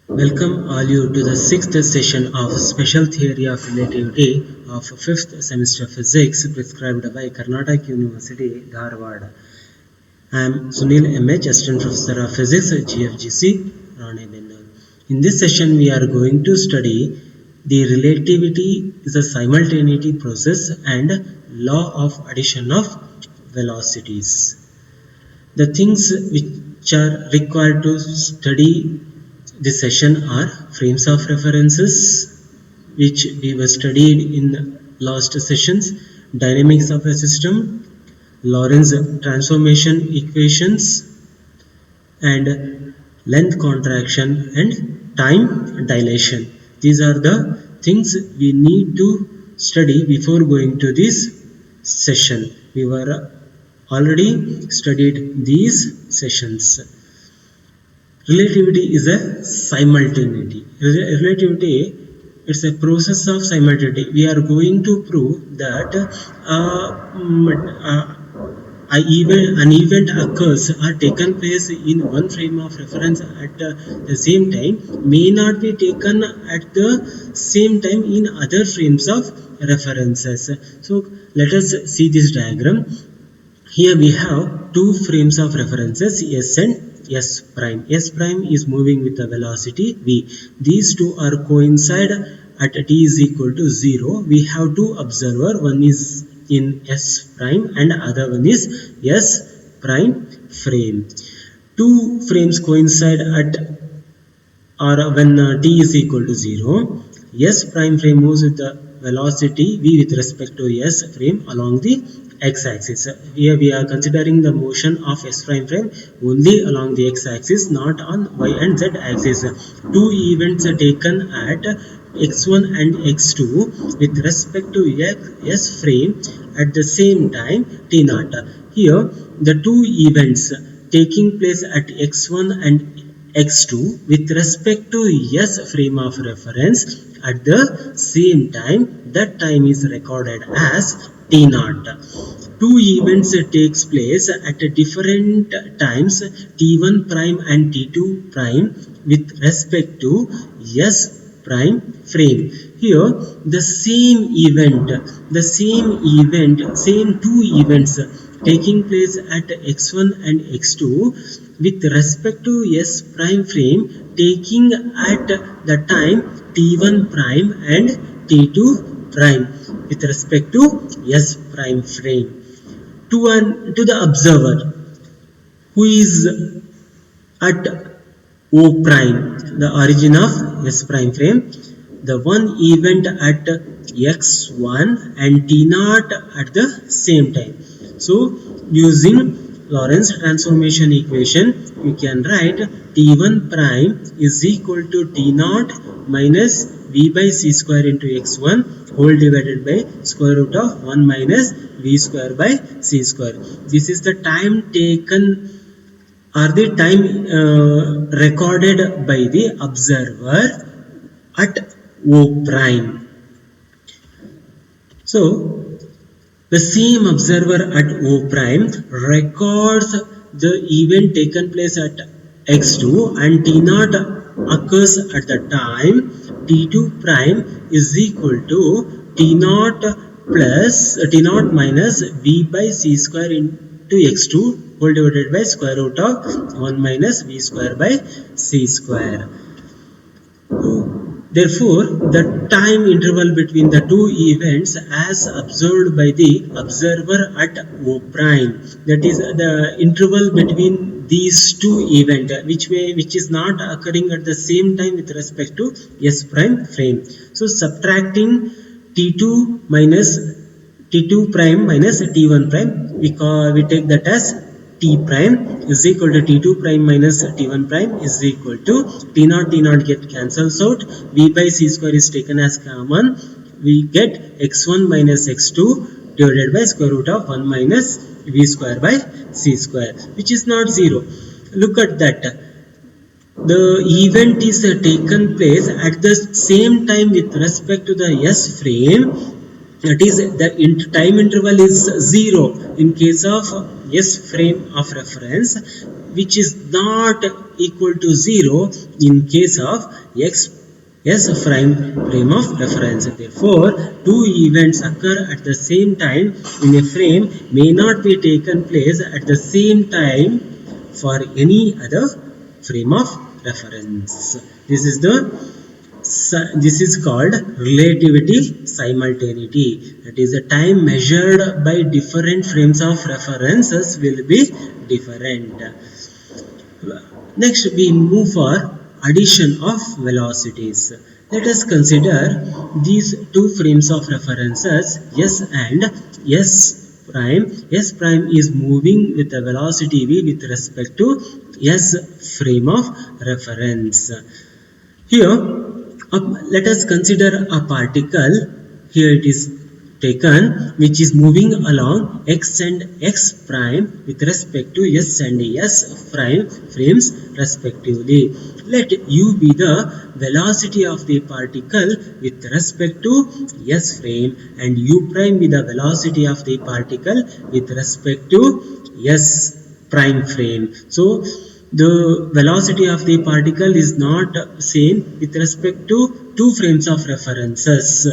Welcome all you to the sixth session of Special Theory of Relativity of fifth semester physics prescribed by Karnataka University, Dharwad. I am Sunil MH, Assistant Professor of Physics at GFGC, Ranebennur. In this session, we are going to study the relativity is a simultaneity process and law of addition of velocities. The things which are required to study this session are frames of references, which we were studied in last sessions, dynamics of a system, Lorentz transformation equations, and length contraction and time dilation. These are the things we need to study before going to this session. We were already studied these sessions. Relativity is a simultaneity. Relativity, it's a process of simultaneity. We are going to prove that an event occurs or taken place in one frame of reference at the same time may not be taken at the same time in other frames of references. So let us see this diagram. Here we have two frames of references, S and S prime. S prime is moving with the velocity v. These two are coincide at t is equal to 0. We have two observer, one is in S prime and other one is S prime frame. Two frames coincide at or when t is equal to 0. S prime frame moves with the velocity v with respect to S frame along the x-axis. Here we are considering the motion of S prime frame only along the x-axis, not on y and z axis. Two events are taken at x1 and x2 with respect to S frame at the same time t naught. Here the two events taking place at x1 and x2 with respect to S frame of reference at the same time, that time is recorded as t naught. Two events takes place at different times t1 prime and t2 prime with respect to S prime frame. Here the same same two events taking place at x1 and x2 with respect to S prime frame taking at the time t1 prime and t2 prime with respect to S prime frame to the observer who is at O prime, the origin of S prime frame, the one event at x1 and t naught at the same time. So using Lorentz transformation equation, you can write t1 prime is equal to t naught minus v by c square into x1 whole divided by square root of 1 minus v square by c square. This is the time taken or the time recorded by the observer at O prime. So the same observer at O prime records the event taken place at x2 and t naught occurs at the time t2 prime is equal to t naught plus t naught minus v by c square into x2 whole divided by square root of 1 minus v square by c square. Therefore, the time interval between the two events as observed by the observer at O prime, that is the interval between these two events which is not occurring at the same time with respect to S prime frame. So subtracting T2 minus T2 prime minus T1 prime, we take that as T prime is equal to T2 prime minus T1 prime is equal to T naught get cancels out, V by C square is taken as common, we get x1 minus x2 divided by square root of 1 minus V square by C square, which is not 0. Look at that. The event is taken place at the same time with respect to the S frame, that is the time interval is 0 in case of S frame of reference, which is not equal to 0 in case of S frame of reference. Therefore, two events occur at the same time in a frame may not be taken place at the same time for any other frame of reference. This is called relativity simultaneity. That is, the time measured by different frames of references will be different. Next, we move for addition of velocities. Let us consider these two frames of references S and S prime. S prime is moving with a velocity v with respect to S frame of reference. Here, let us consider a particle. Here it is taken which is moving along x and x prime with respect to s and s prime frames respectively. Let u be the velocity of the particle with respect to s frame and u prime be the velocity of the particle with respect to s prime frame. So the velocity of the particle is not same with respect to two frames of references.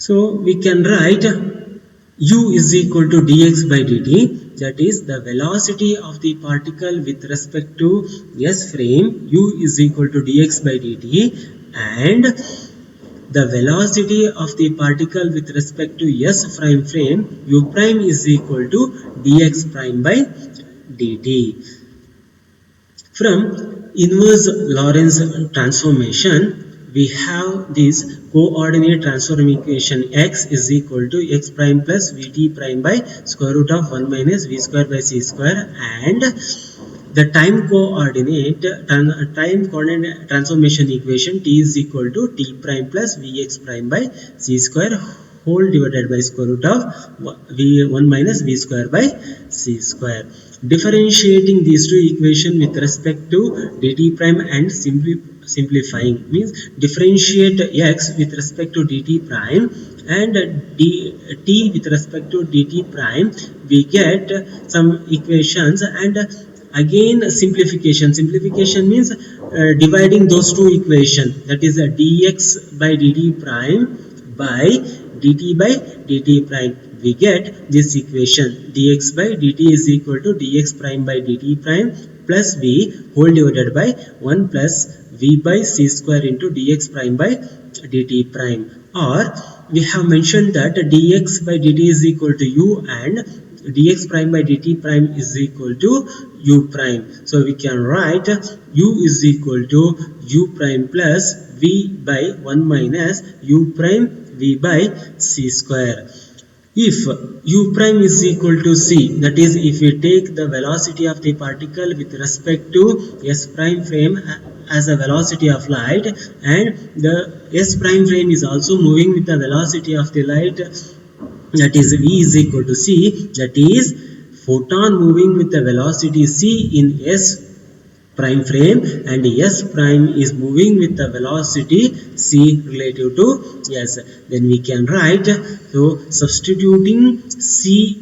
So we can write u is equal to dx by dt, that is the velocity of the particle with respect to s frame, u is equal to dx by dt, and the velocity of the particle with respect to s prime frame, u prime is equal to dx prime by dt. From inverse Lorentz transformation, we have this coordinate transform equation x is equal to x prime plus vt prime by square root of 1 minus v square by c square, and the time coordinate transformation equation t is equal to t prime plus vx prime by c square whole divided by square root of 1 minus v square by c square. Differentiating these two equations with respect to dt prime and simplifying means differentiate x with respect to dt prime and t with respect to dt prime, we get some equations, and again simplification means dividing those two equations, that is a dx by dt prime by dt by dt prime. We get this equation dx by dt is equal to dx prime by dt prime plus v whole divided by 1 plus v by c square into dx prime by dt prime, or we have mentioned that dx by dt is equal to u and dx prime by dt prime is equal to u prime. So we can write u is equal to u prime plus v by 1 minus u prime v by c square. If u prime is equal to c, that is if we take the velocity of the particle with respect to s prime frame as a velocity of light, and the s prime frame is also moving with the velocity of the light, that is v is equal to c, that is photon moving with the velocity c in s prime frame and s prime is moving with the velocity c relative to s. Then we can write, so substituting c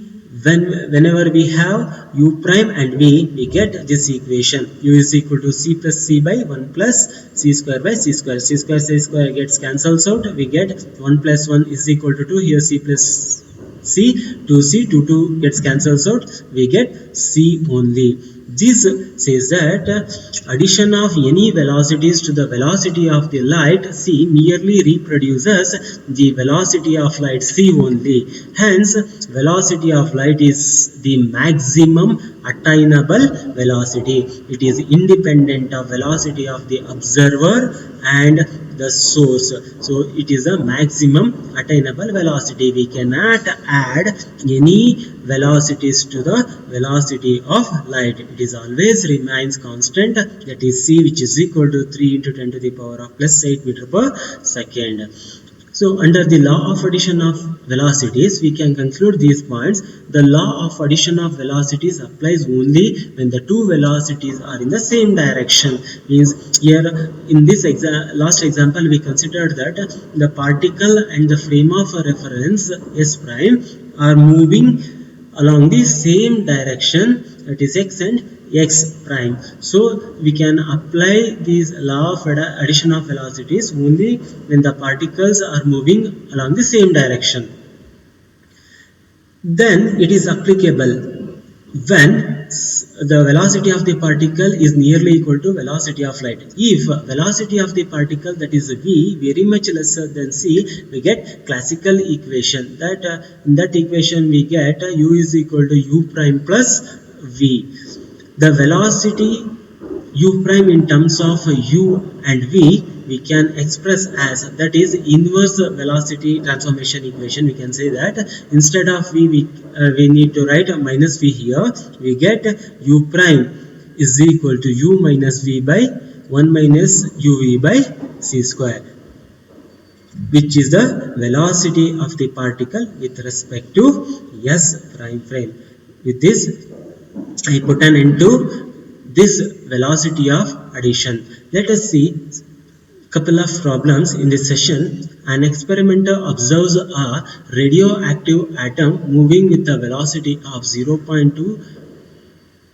whenever we have u prime and v, we get this equation u is equal to c plus c by 1 plus c square by c square. C square gets cancels out, we get 1 plus 1 is equal to 2, here c plus c, 2c, 2 gets cancels out, we get c only. This says that addition of any velocities to the velocity of the light c merely reproduces the velocity of light c only. Hence, velocity of light is the maximum attainable velocity. It is independent of velocity of the observer and the source. So it is a maximum attainable velocity. We cannot add any velocities to the velocity of light. It is always remains constant, that is c, which is equal to 3 into 10 to the power of plus 8 meter per second. So under the law of addition of velocities, we can conclude these points. The law of addition of velocities applies only when the two velocities are in the same direction. Means here in this last example, we considered that the particle and the frame of reference s prime are moving along the same direction that is x and x prime. So we can apply this law of addition of velocities only when the particles are moving along the same direction. Then it is applicable when the velocity of the particle is nearly equal to velocity of light. If velocity of the particle, that is v, very much lesser than c, we get classical equation. That in that equation we get u is equal to u prime plus v. The velocity u prime in terms of u and v we can express as, that is inverse velocity transformation equation. We can say that instead of v we need to write a minus v here. We get u prime is equal to u minus v by 1 minus uv by c square, which is the velocity of the particle with respect to s prime frame. With this I put an end to this velocity of addition. Let us see couple of problems in this session. An experimenter observes a radioactive atom moving with a velocity of 0.2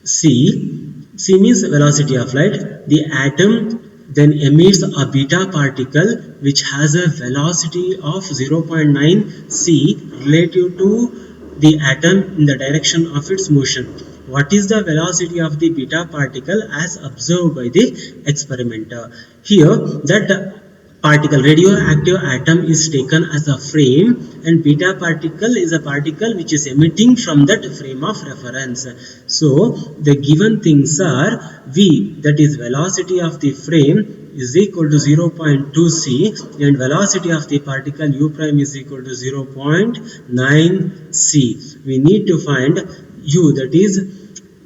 c. C means velocity of light. The atom then emits a beta particle which has a velocity of 0.9 c relative to the atom in the direction of its motion. What is the velocity of the beta particle as observed by the experimenter? Here that particle, radioactive atom, is taken as a frame, and beta particle is a particle which is emitting from that frame of reference. So the given things are v, that is velocity of the frame, is equal to 0.2 c, and velocity of the particle u prime is equal to 0.9 c. We need to find u, that is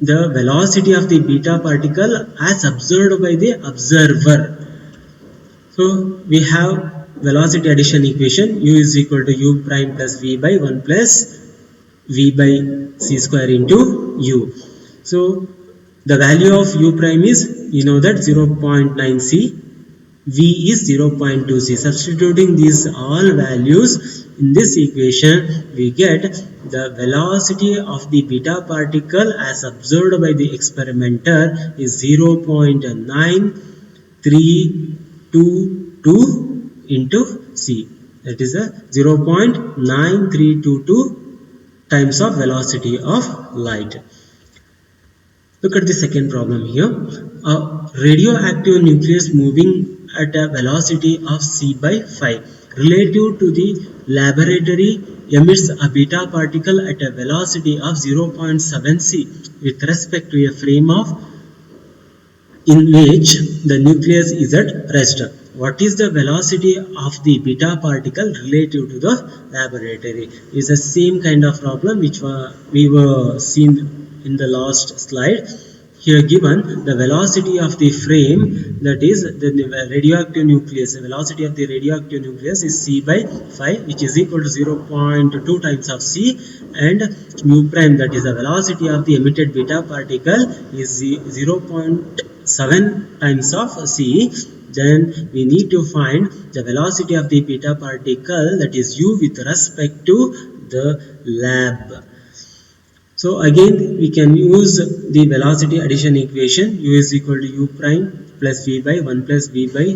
the velocity of the beta particle as observed by the observer. So we have velocity addition equation, u is equal to u prime plus v by 1 plus v by c square into u. So the value of u prime is, you know that, 0.9 c, v is 0.2 c. Substituting these all values in this equation, we get the velocity of the beta particle as observed by the experimenter is 0.9322 into c. That is a 0.9322 times of velocity of light. Look at the second problem here. A radioactive nucleus moving at a velocity of c by 5 relative to the laboratory emits a beta particle at a velocity of 0.7 c with respect to a frame of in which the nucleus is at rest. What is the velocity of the beta particle relative to the laboratory? Is the same kind of problem which we were seen in the last slide. Here given the velocity of the frame, that is the radioactive nucleus, the velocity of the radioactive nucleus is c by 5, which is equal to 0.2 times of c, and mu prime, that is the velocity of the emitted beta particle, is 0.7 times of c. Then we need to find the velocity of the beta particle, that is u, with respect to the lab. So again we can use the velocity addition equation, u is equal to u prime plus v by 1 plus v by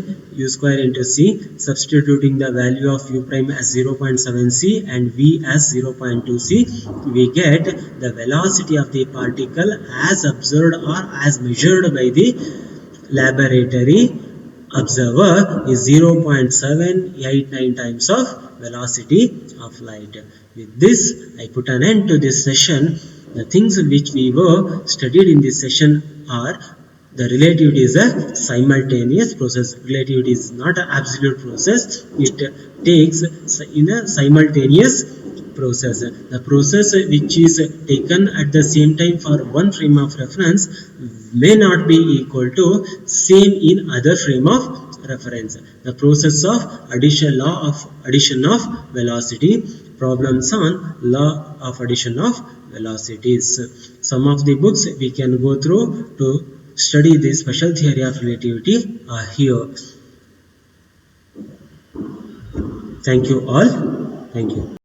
u square into c. Substituting the value of u prime as 0.7 c and v as 0.2 c, we get the velocity of the particle as observed or as measured by the laboratory observer is 0.789 times of velocity of light. With this I put an end to this session. The things which we were studied in this session are: the relativity is a simultaneous process. Relativity is not an absolute process. It takes in a simultaneous process. The process which is taken at the same time for one frame of reference may not be equal to same in other frame of reference. The process of law of addition of velocity. Problems on law of addition of velocities. Some of the books we can go through to study the special theory of relativity are here. Thank you all. Thank you.